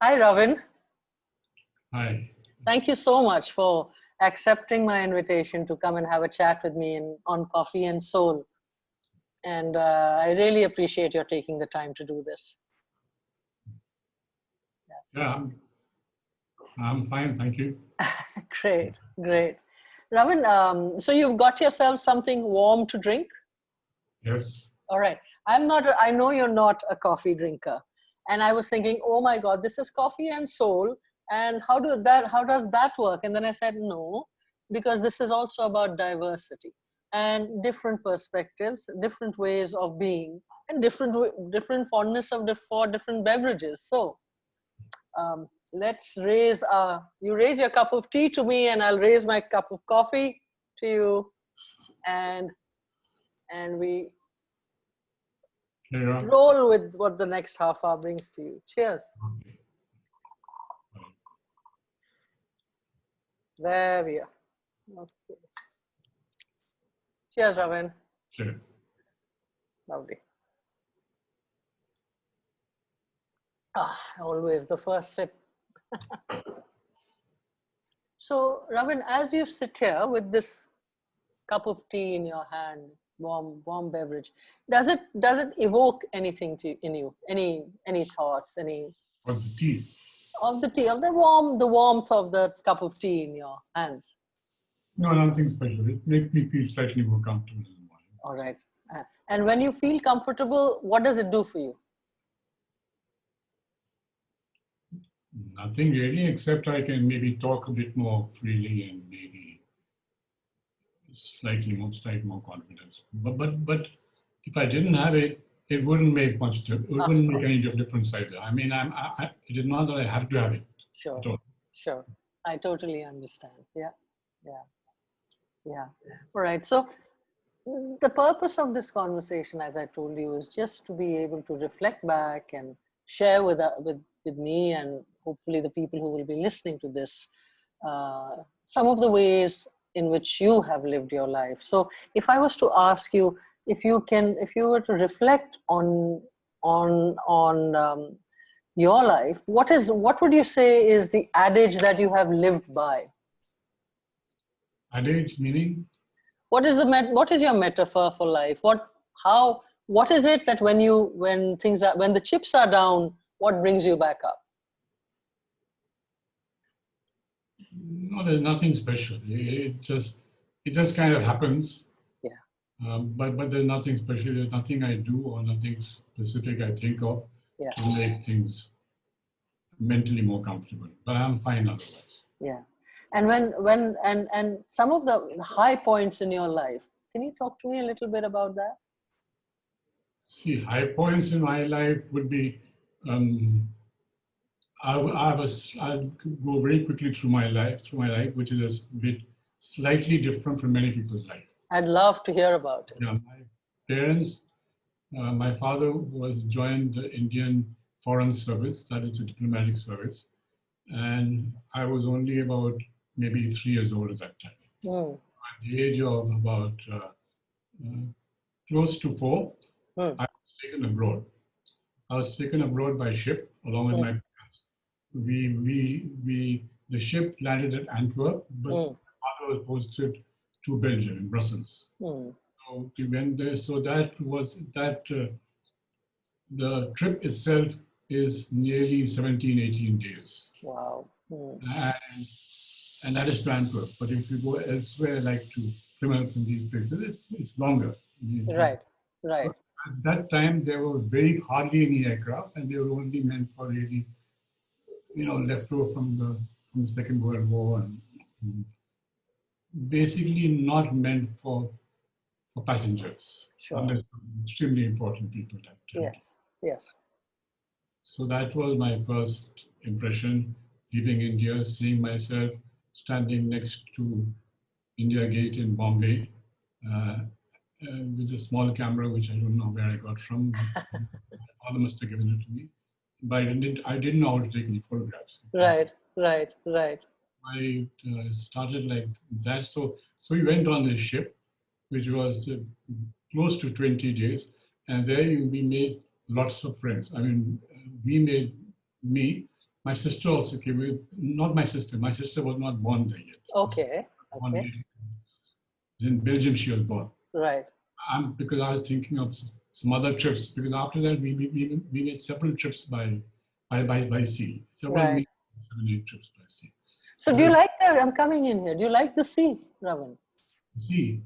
Hi, Ravin. Hi. Thank you so much for accepting my invitation to come and have a chat with me on Coffee and Soul. And I really appreciate your taking the time to do this. Yeah, I'm fine, thank you. Great, great. Ravin, so you've got yourself something warm to drink? Yes. All right. I know you're not a coffee drinker. And I was thinking, oh my God, this is Coffee and Soul. And how does that work? And then I said, no, because this is also about diversity and different perspectives, different ways of being, and different fondness for different beverages. So let's you raise your cup of tea to me and I'll raise my cup of coffee to you. And we roll with what the next half hour brings to you. Cheers. Okay. There we are. Okay. Cheers, Ravin. Sure. Lovely. Always the first sip. So, Ravin, as you sit here with this cup of tea in your hand, warm beverage, does it evoke anything in you? Any thoughts? Any Of the tea? Of the tea, of the warmth of the cup of tea in your hands? No, nothing special. It makes me feel slightly more comfortable in the morning. All right. And when you feel comfortable, what does it do for you? Nothing really, except I can maybe talk a bit more freely and maybe slightly more confidence. But if I didn't have it, it wouldn't make much difference. It wouldn't make any difference either. I mean, it is not that I have to have it. Sure. Sure. I totally understand. Yeah. All right. So the purpose of this conversation, as I told you, is just to be able to reflect back and share with me and hopefully the people who will be listening to this, some of the ways in which you have lived your life. So if I was to ask you, if you were to reflect on your life, what would you say is the adage that you have lived by? Adage meaning? What is your metaphor for life? What is it that when the chips are down, what brings you back up? No, there's nothing special. It just kind of happens. Yeah. But there's nothing special. There's nothing I do or nothing specific I think of to make things mentally more comfortable. But I'm fine otherwise. Yeah. And when some of the high points in your life, can you talk to me a little bit about that? See, high points in my life would be, I'll go very quickly through my life, which is a bit slightly different from many people's life. I'd love to hear about it. Yeah, my parents, my father joined the Indian Foreign Service, that is a diplomatic service, and I was only about maybe 3 years old at that time. At the age of about close to 4, I was taken abroad. I was taken abroad by ship along with my parents. The ship landed at Antwerp, but my father was posted to Belgium in Brussels. So we went there. So the trip itself is nearly 17, 18 days. Wow. And that is to Antwerp. But if you go elsewhere, like to Plymouth and these places, it's longer. Right. But at that time, there was hardly any aircraft, and they were only meant for really, left over from the Second World War, and basically not meant for passengers, unless extremely important people. Yes. So that was my first impression, leaving India, seeing myself standing next to India Gate in Bombay with a small camera, which I don't know where I got from. My father must have given it to me, but I didn't know how to take any photographs. Right. I started like that. So we went on this ship, which was close to 20 days, and there we made lots of friends. I mean, we made me My sister also came with, not my sister. My sister was not born there yet. Okay. Born Okay. in Belgium, she was born. Right. Because I was thinking of some other trips. Because after that, we made several trips by sea. Right. 7, 8 trips by sea. So do you like the, I'm coming in here. Do you like the sea, Ravin? Sea,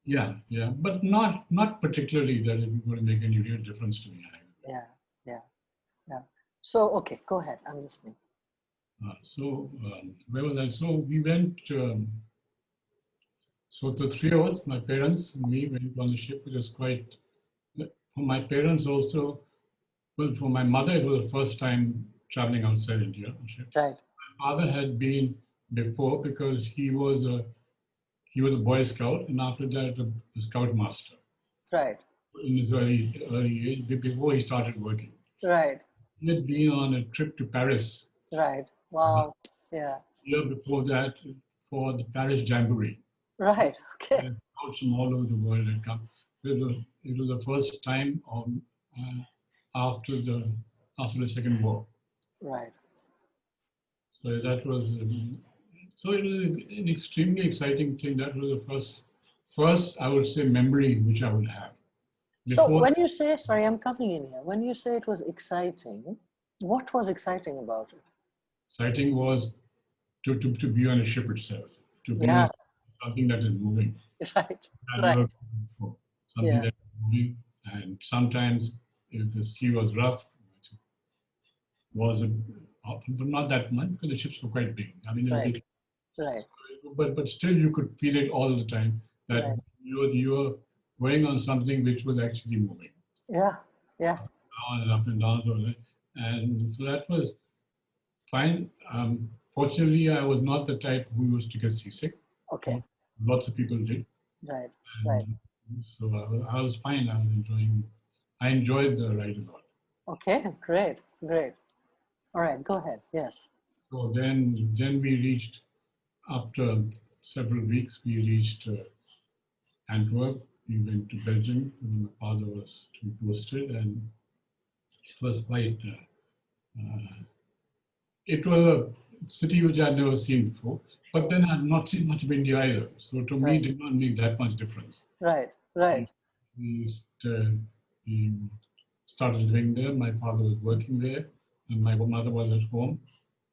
Yeah. yeah, but not particularly that it would make any real difference to me. Yeah. Yeah. Yeah. So, okay, go ahead. I'm listening. Where was I? So we went. So the three of us, my parents and me, went on the ship. It was quite. For my parents also, well, for my mother, it was the first time traveling outside India on ship. Right. My father had been before because he was a Boy Scout, and after that a Scout Master. Right. In his early age, before he started working. Right. He had been on a trip to Paris. Right. Wow. Yeah. Year before that, for the Paris Jamboree. Right. Okay. Scouts from all over the world had come. It was the first time after the Second War. Right. So that was so it was an extremely exciting thing. That was the first I would say memory which I would have. So when you say, sorry, I'm coming in here. When you say it was exciting, what was exciting about it? Exciting was to be on a ship itself, to be Yeah. something that is moving. Right. Right. Something Yeah. that is moving, and sometimes if the sea was rough, but not that much because the ships were quite big. I mean, they were big. Right. But still, you could feel it all the time that Right. you were going on something which was actually moving. Yeah. Yeah. Down and up and down, and so that was fine. Fortunately, I was not the type who used to get seasick. Okay. Lots of people did. Right. And Right. So I was fine. I enjoyed the ride a lot. Okay. Great. Great. All right. Go ahead. Yes. So then we reached, after several weeks, we reached Antwerp. We went to Belgium. My father was posted, and it was quite. It was a city which I'd never seen before, but then I'd not seen much of India either. So to me, it did not make that much difference. Right. Right. We started living there. My father was working there, and my mother was at home.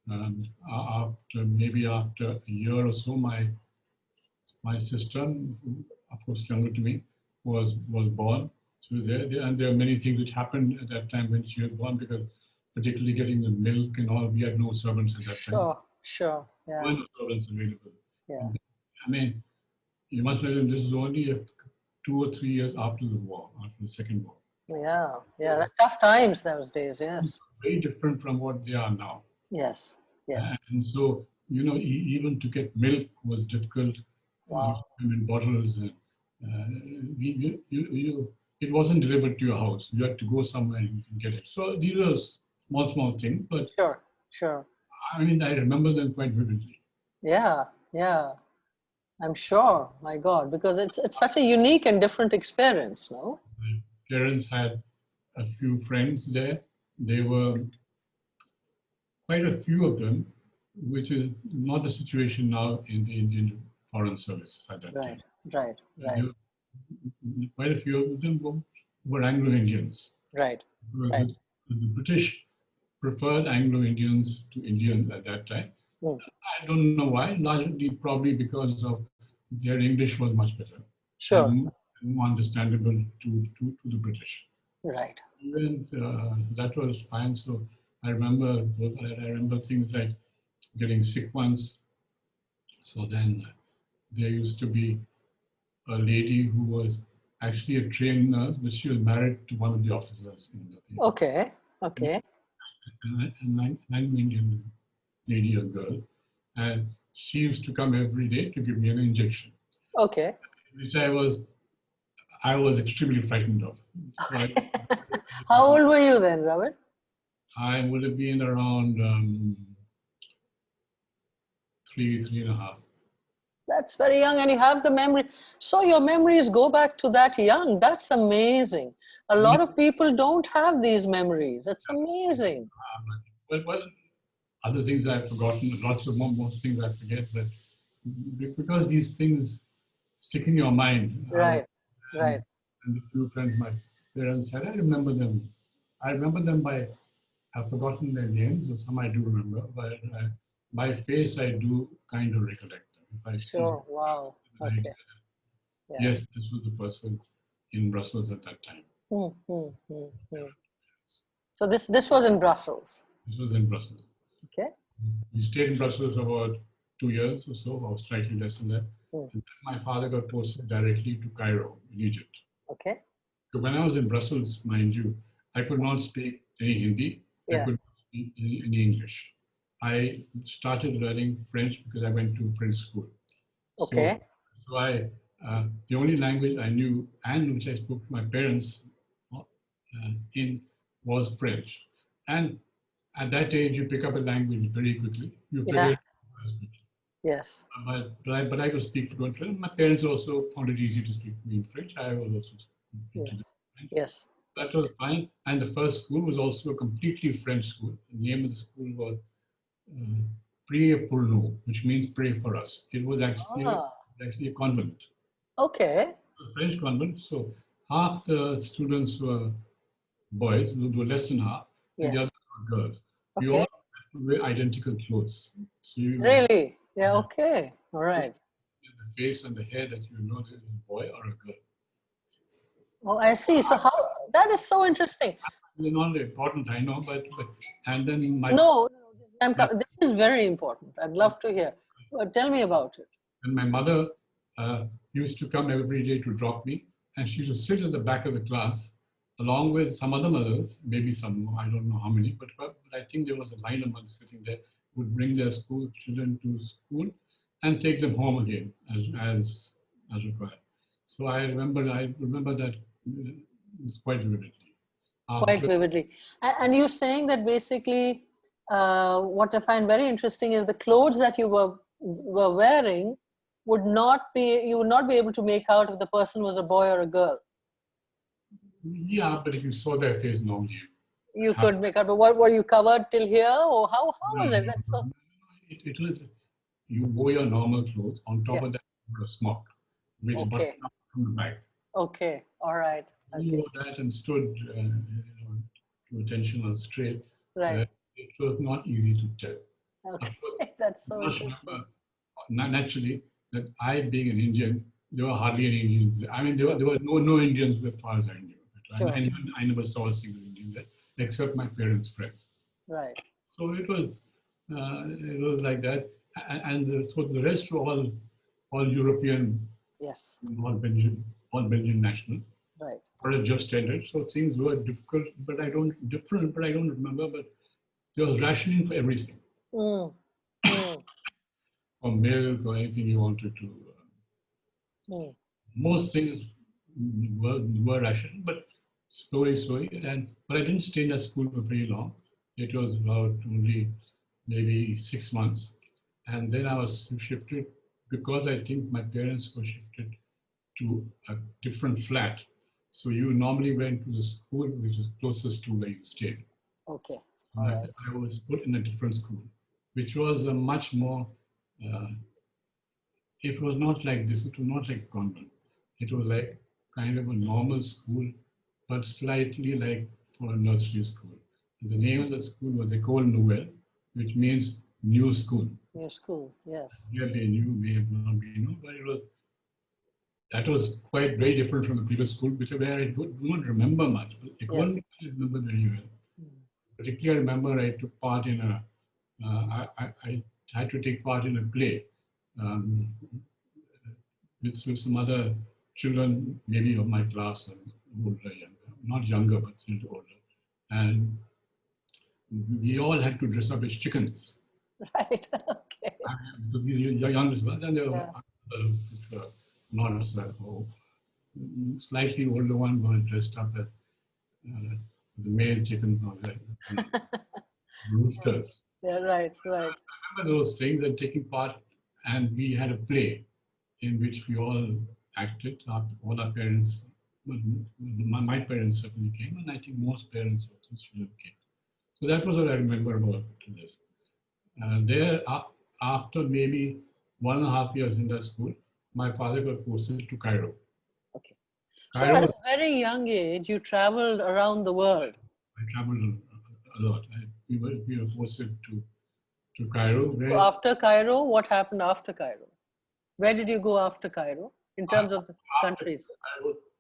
And after a year or so, my sister, who, of course, younger to me, was born. She was there, and there are many things which happened at that time when she was born, because particularly getting the milk and all, we had no servants at that time. Sure. Yeah. There were no servants available. Yeah. I mean, you must imagine this is only 2 or 3 years after the war, after the Second War. Yeah. Yeah. That's tough times those days. Yes. Very different from what they are now. Yes. Yes. And so, even to get milk was difficult. Wow. In bottles, and it wasn't delivered to your house. You had to go somewhere and get it. So these are small things, but Sure. I mean, I remember them quite vividly. Yeah. Yeah. I'm sure. My God, because it's such a unique and different experience, no? My parents had a few friends there. There were quite a few of them, which is not the situation now in the Indian Foreign Service at that time. Right. Quite a few of them were Anglo-Indians. Right. The British preferred Anglo-Indians to Indians at that time. I don't know why, largely probably because of their English was much better. Sure. And more understandable to the British. Right. And that was fine. So I remember things like getting sick once. So then there used to be a lady who was actually a trained nurse, but she was married to one of the officers in the Okay. an Indian lady or girl, and she used to come every day to give me an injection. Okay. Which I was extremely frightened of. So How old were you then, Ravin? I would have been around 3.5. That's very young, and you have the memory. So your memories go back to that young. That's amazing. A lot of people don't have these memories. It's amazing. Well, Other things I've forgotten, most things I forget, but because these things stick in your mind. Right, And, right. and the few friends my parents had, I remember them. I remember them by, I've forgotten their names, or some I do remember, but by face I do kind of recollect them. If I see, Sure. Wow. Okay. Yeah. yes, this was the person in Brussels at that time. Hmm, hmm, hmm, hmm. So this was in Brussels. This was in Brussels. Okay. We stayed in Brussels about 2 years or so, or slightly less than that. Hmm. And then my father got posted directly to Cairo, in Egypt. Okay. So when I was in Brussels, mind you, I could not speak any Hindi. I Yeah. could not speak any English. I started learning French because I went to French school. Okay. So the only language I knew and which I spoke to my parents in was French. And at that age, you pick up a language very quickly. You figure Yeah. it out very quickly. Yes. But I could speak fluent French. My parents also found it easy to speak to me in French. I was also speaking Yes. French. Yes. That was fine. And the first school was also a completely French school. The name of the school was Priez pour nous, which means pray for us. It was actually a convent, Okay. a French convent. So half the students were boys, were less than half, and the Yes. others were girls. We all Okay. had to wear identical clothes. So Really? Yeah. Okay. All right. the face and the hair that you know is a boy or a girl. Oh, I see. So how that is so interesting. It's not important, I know, but and then No, this is very important. I'd love to hear. Tell me about it. and my mother used to come every day to drop me, and she used to sit at the back of the class along with some other mothers, maybe some more, I don't know how many, but I think there was a line of mothers sitting there who would bring their school children to school and take them home again as required. So I remember that quite vividly. Quite After vividly. And you're saying that basically, what I find very interesting is the clothes that you were wearing you would not be able to make out if the person was a boy or a girl. yeah, but if you saw their face normally, You could make out. But what were you covered till here, or how was it? That's so. it was you wore your normal clothes. On top Yeah. of that, you wore a smock, which buttoned Okay. up from the back. Okay. All right. You Okay. wore that and stood to attention on straight. Right. It was not easy to tell. Of course, Okay. That's so you must interesting. remember naturally that I, being an Indian, there were hardly any Indians. I mean, there were no Indians as far as I knew. Sure. I never saw a single Indian there, except my parents' friends. Right. So it was like that, and so the rest were all European, Yes. all Belgian national, Right. or just ended. So things were difficult, but I don't remember. But there was rationing for everything, Mm. Mm. for milk or anything you wanted to. Mm. Most things were rationed, but slowly, but I didn't stay in that school for very long. It was about only maybe 6 months, and then I was shifted because I think my parents were shifted to a different flat. So you normally went to the school which was closest to where you stayed. Okay. So All right. I was put in a different school, which was a much more. It was not like this. It was not like a convent. It was like kind of a normal school, but slightly like for a nursery school. And the name of the school was École Nouvelle, which means new school. New school. Yes. Here they knew, may have not been new, but that was quite very different from the previous school, where I do not remember much. But École Yes. I remember very well. Particularly, I remember I took part in I had to take part in a play um, with some other children, maybe of my class, or older, younger, not younger, but still older. And we all had to dress up as chickens. Right. Okay. The youngest one, and there were Yeah. others which were not slightly older one were dressed up as the male chickens or the roosters. Yeah. Right. Right. I remember those things and taking part, and we had a play in which we all acted. All our parents, my parents certainly came, and I think most parents also came. So that was what I remember about this. There, after maybe 1.5 years in that school, my father got posted to Cairo. Okay. So Cairo at was, a very young age, you traveled around the world. I traveled a lot. We were posted to Cairo, So where after Cairo, what happened after Cairo? Where did you go after Cairo in terms of the after countries?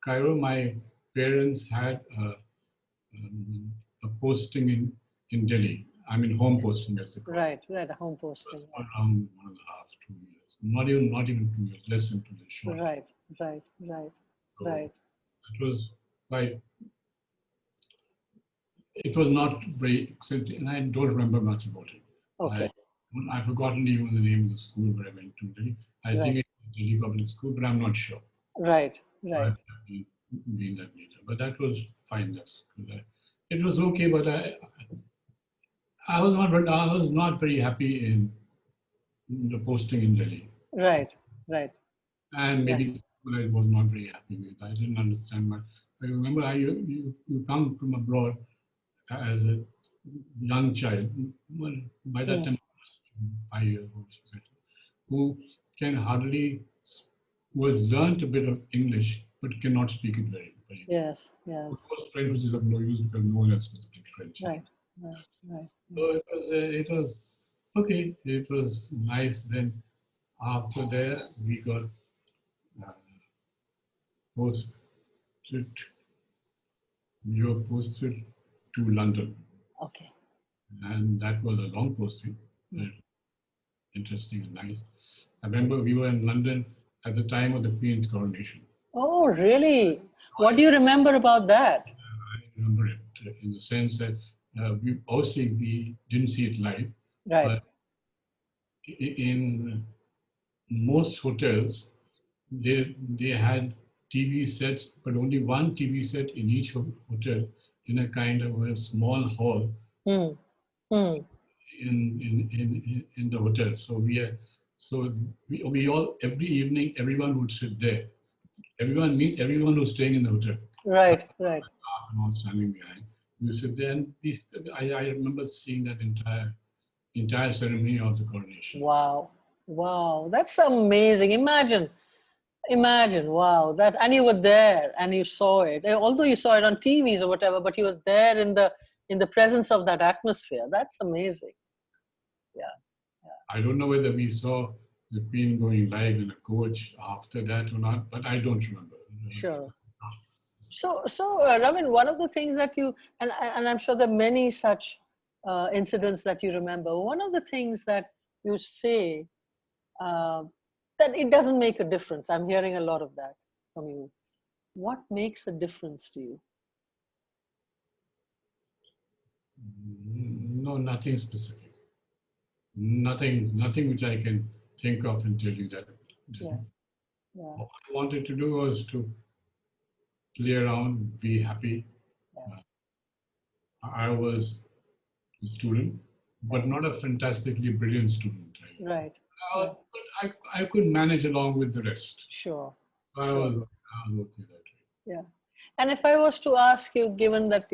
Cairo, my parents had a posting in Delhi. I mean, home posting, as they call it. Right, right, a home posting. For around 1.5, 2 years. Not even 2 years, less than 2 years, short. Right, right, right, So right. it was like, it was not very exciting, and I don't remember much about it. Okay, I've forgotten even the name of the school where I went to Delhi. I right, think it was Delhi Public School, but I'm not sure. right, I right. have been that later, but that was fine. It was okay, but I was not very happy in the posting in Delhi, Right, right, and right. maybe the school I was not very happy with. I didn't understand much. I remember you come from abroad as a young child. Well, by that Mm. time, 5 years old, who can hardly, who has learned a bit of English but cannot speak it very well. Yes, Of yes. course, French was of no use because no one else could speak French. Right, right, right, So it was okay. It was nice. Then after there, we got uh, posted. We were posted to London, okay. and that was a long posting. uh, Mm. Interesting and nice. I remember we were in London at the time of the Queen's coronation. Oh, really? What do you remember about that? I remember it in the sense that we obviously we didn't see it live, Right. but in most hotels they had TV sets, but only one TV set in each hotel in a kind of a small hall Mm. Mm. in the hotel. So we all every evening everyone would sit there. Everyone meets everyone who's staying in the hotel. Right, right. Staff and all standing behind. We sit there, and I remember seeing that entire ceremony of the coronation. Wow. Wow. That's amazing. Imagine. Imagine. Wow. That and you were there and you saw it. Although you saw it on TVs or whatever, but you were there in the presence of that atmosphere. That's amazing. Yeah. I don't know whether we saw the Queen going live in a coach after that or not, but I don't remember. Sure. So, Ravin, one of the things that you and I'm sure there are many such incidents that you remember. One of the things that you say uh, that it doesn't make a difference. I'm hearing a lot of that from you. What makes a difference to you? No, nothing specific. Nothing which I can think of and tell you that. Yeah, yeah, What I wanted to do was to play around, be happy. yeah, I was a student, yeah. but not a fantastically brilliant student. Right, Uh, right. but I could manage along with the rest. Sure, So sure. I was okay that way. Yeah. And if I was to ask you, given that,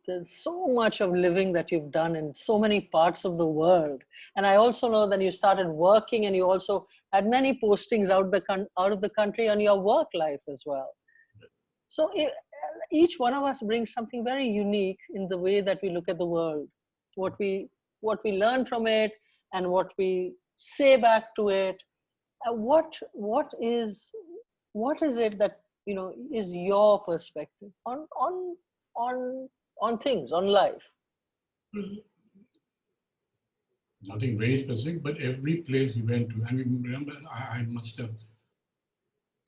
there's so much of living that you've done in so many parts of the world, and I also know that you started working and you also had many postings out of the country on your work life as well. So each one of us brings something very unique in the way that we look at the world, what we what we learn from it, and what we say back to it. What is it that is your perspective on on things, on life? Nothing very specific, but every place we went to, and we remember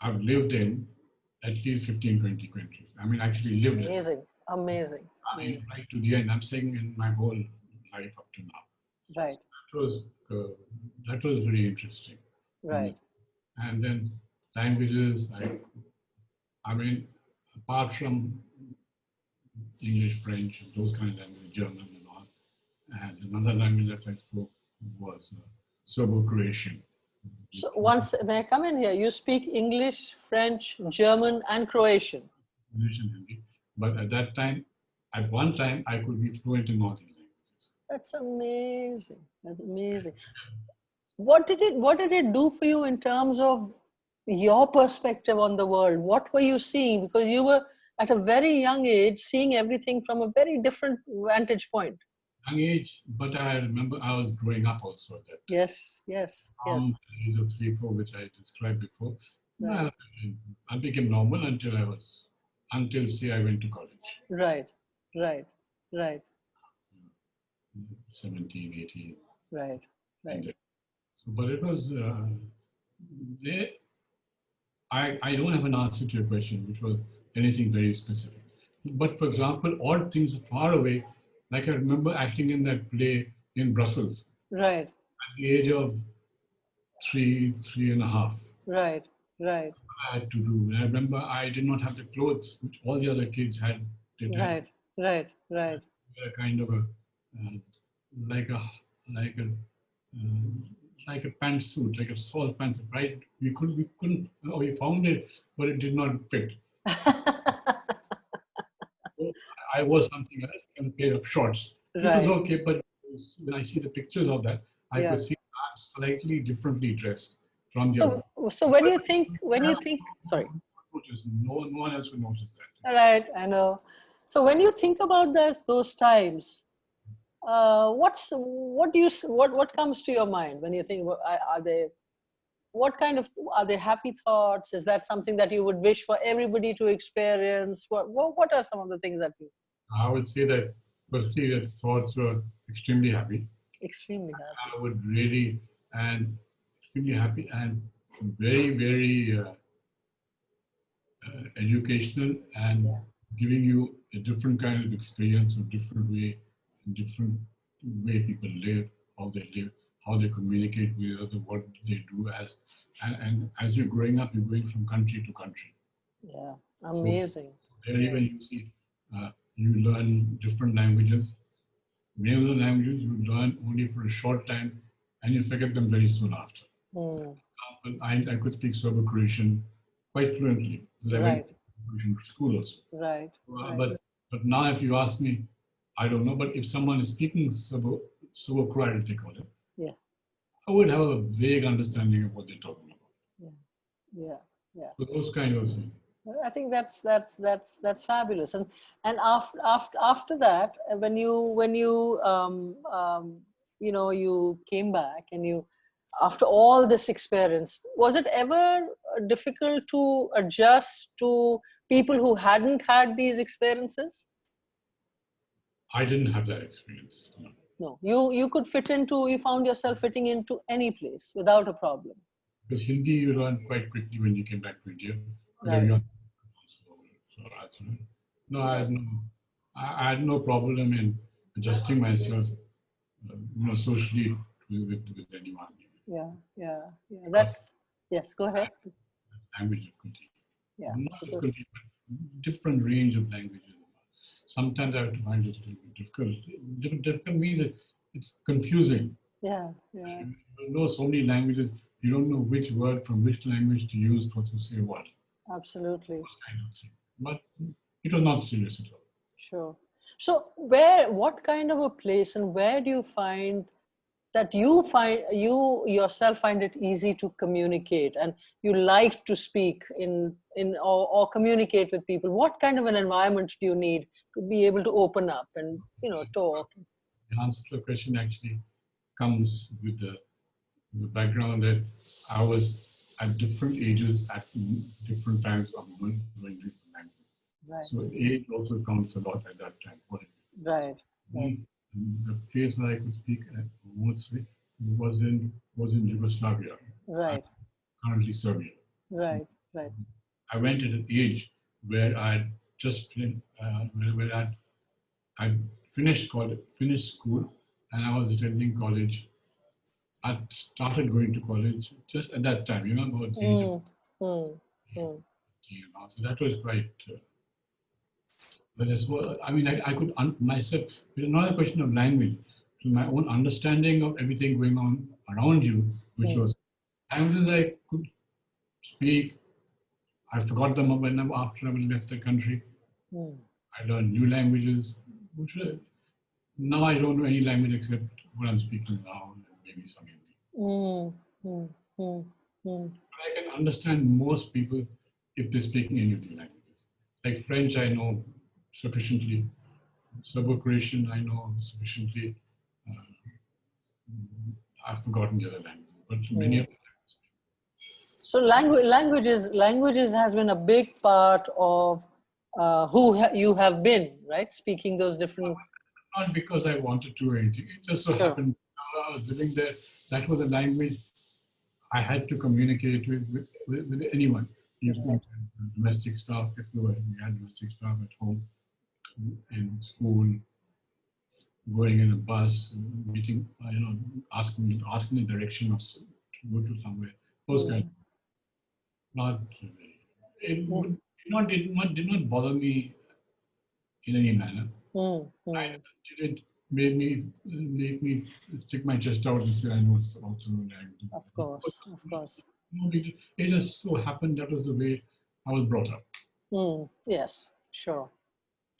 I've lived in at least 15, 20 countries. I mean, actually lived in. Amazing, amazing, I mean, amazing. right to the end. I'm saying in my whole life up to now. Right, That was uh, that was very interesting. right, And then languages. I mean, apart from English, French, those kind of languages, German and all, and another language that I spoke was Serbo-Croatian. so once may I come in here? You speak English, French, German, and Croatian. English and Hindi. But at one time, I could be fluent in all these languages. That's amazing. That's amazing. What did it do for you in terms of your perspective on the world? What were you seeing? Because you were at a very young age seeing everything from a very different vantage point. Young age, but I remember I was growing up also at that time. Yes, yes, yes. From the age of 3, 4, which I described before. Right, No, I became normal until say I went to college, right, right, right, 17, 18. right, right. And so, but it was, there, I don't have an answer to your question, which was anything very specific. But for example, odd things far away, like I remember acting in that play in Brussels Right, at the age of 3, 3.5. right, right, I had to do. And I remember I did not have the clothes which all the other kids had. Did have right, right, right, a kind of a like a like a uh, like a pantsuit, like a soft pantsuit, right? We couldn't we found it, but it did not fit. So I was something else, and a pair of shorts, which was right. okay. But when I see the pictures of that, I Yeah. could see I'm slightly differently dressed from the other. So when you think, sorry. No one else would notice that. Right, I know. So when you think about those times, what comes to your mind when you think, are they, what kind of, are they happy thoughts? Is that something that you would wish for everybody to experience? What are some of the things that you I would say that firstly, the thoughts were extremely happy. extremely happy? I would really and extremely happy and very, very educational and Yeah, giving you a different kind of experience, different way people live, how they communicate with others, what they do and as you're growing up, you're going from country to country. yeah, So amazing. there Yeah. even you see, you learn different languages. Many of the languages you learn only for a short time and you forget them very soon after. Hmm. I could speak Serbo-Croatian quite fluently because I went Right, to Croatian school also. right, right. But now if you ask me, I don't know. But if someone is speaking Serbo-Croatian, they call it, Yeah, I would have a vague understanding of what they're talking about. yeah, yeah, yeah. So those kind of things. I think that's fabulous. And after that, when you you came back and you, after all this experience, was it ever difficult to adjust to people who hadn't had these experiences? I didn't have that experience. No. No, you could fit into, you found yourself fitting into any place without a problem. Because Hindi you learn quite quickly when you came back to India. Because you're Right, young. So no, right. I had no problem in adjusting myself, socially with anyone. Yeah, yeah, yeah. Because Yes. Go ahead. language difficulty, Yeah. not difficulty, but different range of languages. Sometimes I have to find it a little bit difficult. Difficult means that it's confusing. Yeah, yeah. You know so many languages, you don't know which word from which language to use for to say what. Absolutely. Those kind of thing. But it was not serious at all. Sure. So what kind of a place and where do you find that you yourself find it easy to communicate and you like to speak or communicate with people? What kind of an environment do you need to be able to open up and, talk? The answer to the question actually comes with the background that I was at different ages at different times of learning different languages. Right, So age also counts a lot at that time. right, right, Me, the place where I could speak mostly was in Yugoslavia, right, currently Serbia. right, right. I went at an age where I just where I finished college, finished school, and I was attending college. I started going to college just at that time, about the age of Mm, mm, mm. 18. So that was quite. But as well, I mean, I could myself. It's not a question of language. It was my own understanding of everything going on around you, which Mm, was languages I could speak. I forgot them after I left the country. mm. I learned new languages, which were Now I don't know any language except what I'm speaking now, and maybe some Hindi. Mm, mm, mm, mm. But I can understand most people if they're speaking any of the languages. Like French, I know sufficiently. Serbo-Croatian, I know sufficiently. Uh, I've forgotten the other languages, but many of Mm. them. So languages has been a big part of you have been, right? Speaking those different. Not because I wanted to or anything. It just so Sure. happened while I was living there, that was the language I had to communicate with anyone. Even domestic staff, if we had domestic staff at home, in school, going in a bus, meeting, asking the direction of to go to somewhere. Those kind. Mm, Not it mm, would did not bother me in any manner. mm, I mm. it make me stick my chest out and say I know it's also language. Of course, of course. No big deal. It just so happened that was the way I was brought up. Mm, yes, sure,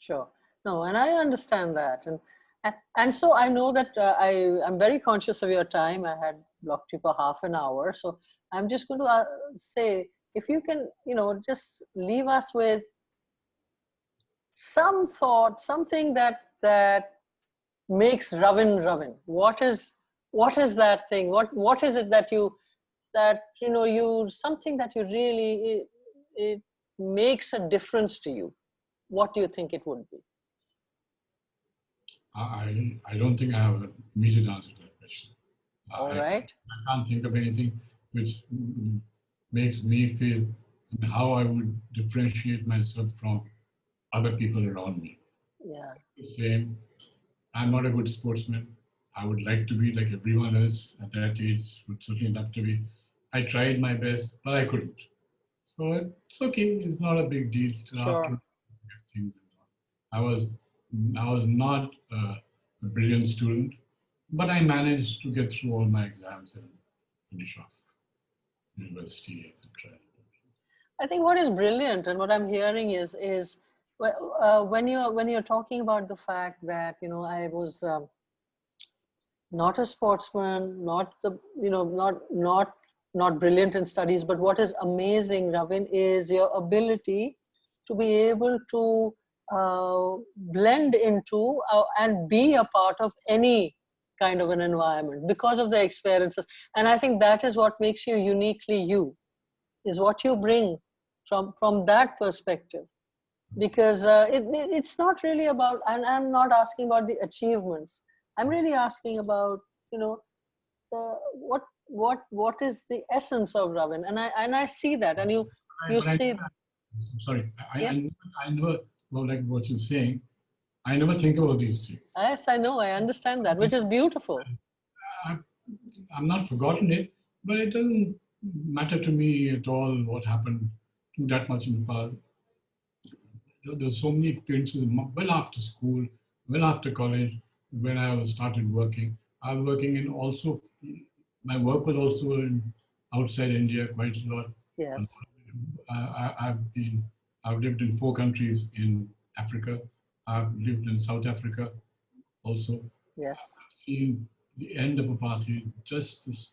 sure. No, and I understand that, and so I know that I'm very conscious of your time. I had blocked you for half an hour, so I'm just going to say if you can, just leave us with some thought, something that makes Ravin Ravin. What is that thing? What is it that you something that you really it makes a difference to you? What do you think it would be? I don't think I have an immediate answer to that question. All I right. can't think of anything which makes me feel and how I would differentiate myself from other people around me. Yeah. The same. I'm not a good sportsman. I would like to be like everyone else at that age, would certainly love to be. I tried my best, but I couldn't. So it's okay. It's not a big deal. Sure. After things, I was I was not a brilliant student, but I managed to get through all my exams and finish off university, etc. I think what is brilliant and what I'm hearing is when you're talking about the fact that I was not a sportsman, not the not brilliant in studies, but what is amazing, Ravin, is your ability to be able to blend into and be a part of any kind of an environment because of the experiences. And I think that is what makes you uniquely you, is what you bring from that perspective. Because it's not really about, and I'm not asking about the achievements. I'm really asking about you know what is the essence of Ravin, and I see that, and you But I say, I'm sorry, yeah, I never, well, like what you're saying, I never think about these things. yes, I know, I understand that, which is beautiful. I've, I'm not forgotten it, but it doesn't matter to me at all what happened that much in the past. There's so many experiences well after school, well after college, when I was started working. I was working in also, my work was also in outside India quite a lot. Yes, I've I've lived in 4 countries in Africa. I've lived in South Africa also. yes, I've seen the end of apartheid, just this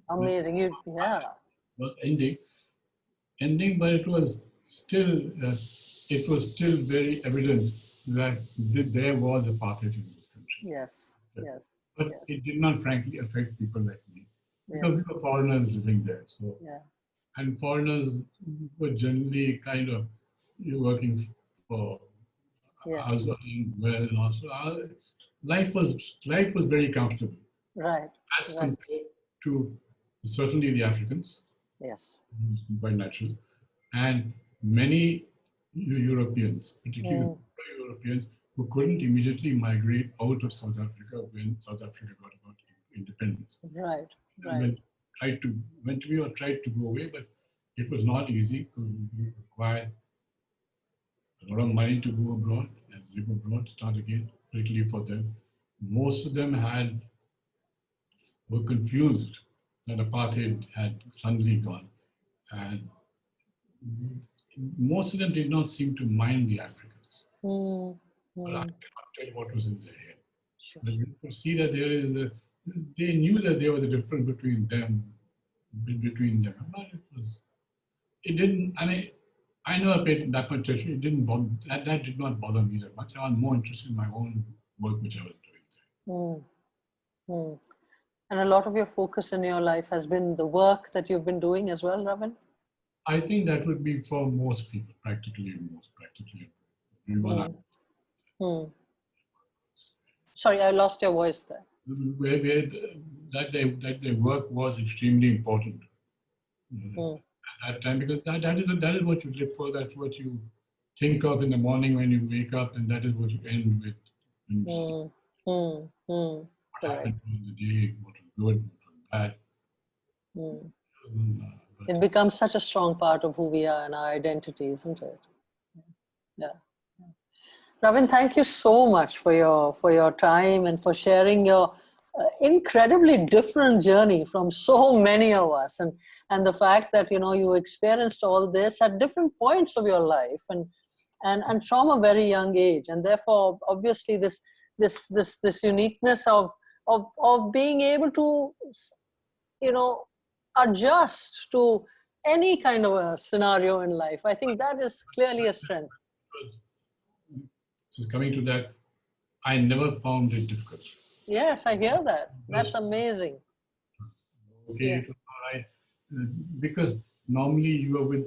amazing. Yeah, was ending, but it was still very evident that there was apartheid in this country. yes, yes, But yes, it did not, frankly, affect people like me yeah, because we were foreigners living there. So, yeah, and foreigners were generally kind of working for us, yes, earning well, and also life was very comfortable right, as right, compared to certainly the Africans, yes, quite natural, and many Europeans, particularly mm, Europeans, who couldn't immediately migrate out of South Africa when South Africa got about independence. right, And right, went away or tried to go away, but it was not easy because you required a lot of money to go abroad and live abroad, start again, particularly for them. Most of them were confused that apartheid had suddenly gone. And most of them did not seem to mind the Africans. mm, But I mm, cannot tell what was in their head. Sure. But you could see that they knew that there was a difference between them. But it didn't, I know I paid that much attention. It didn't bother, that did not bother me that much. I was more interested in my own work, which I was doing. Mm, mm. And a lot of your focus in your life has been the work that you've been doing as well, Ravin? I think that would be for most people, practically. Everyone. Mm. Sorry, I lost your voice there. Where that their work was extremely important at that time, because that is what you live for. That's what you think of in the morning when you wake up, and that is what you end with. What happened in the day, what was good, what was bad. It becomes such a strong part of who we are and our identity, isn't it? Yeah. Ravin, thank you so much for your time and for sharing your incredibly different journey from so many of us, and the fact that you experienced all this at different points of your life and from a very young age, and therefore obviously this uniqueness of being able to adjust to any kind of a scenario in life. I think that is clearly a strength. Just coming to that, I never found it difficult. Yes, I hear that. That's amazing. Okay, yeah. It was all right. Because normally you are with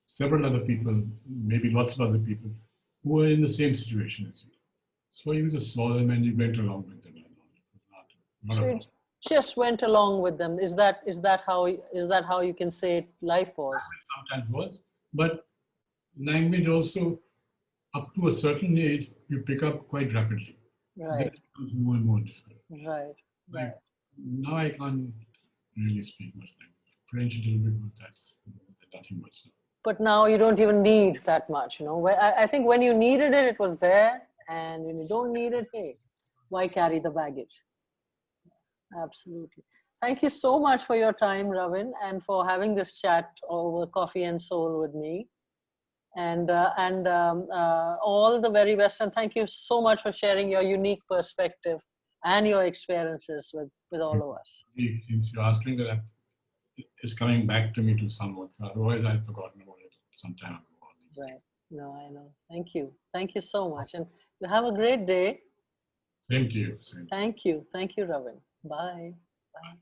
several other people, maybe lots of other people, who are in the same situation as you. So you just saw them and you went along with them. So you just went along with them. Is that how you can say life was? Sometimes was, but language also, up to a certain age, you pick up quite rapidly. Right. Then it becomes more and more difficult. Right. Right. Now I can't really speak much language. French a little bit, but that's nothing much. But now you don't even need that much, I think when you needed it, it was there, and when you don't need it, hey, why carry the baggage? Absolutely. Thank you so much for your time, Ravin, and for having this chat over Coffee and Soul with me. And all the very best. And thank you so much for sharing your unique perspective and your experiences with all of us. Since you're asking that, it's coming back to me to somewhat. Otherwise, I've forgotten about it some time ago. Right. No, I know. Thank you. Thank you so much. And you have a great day. Same to you. Thank you. Thank you, Ravin. Bye. Bye.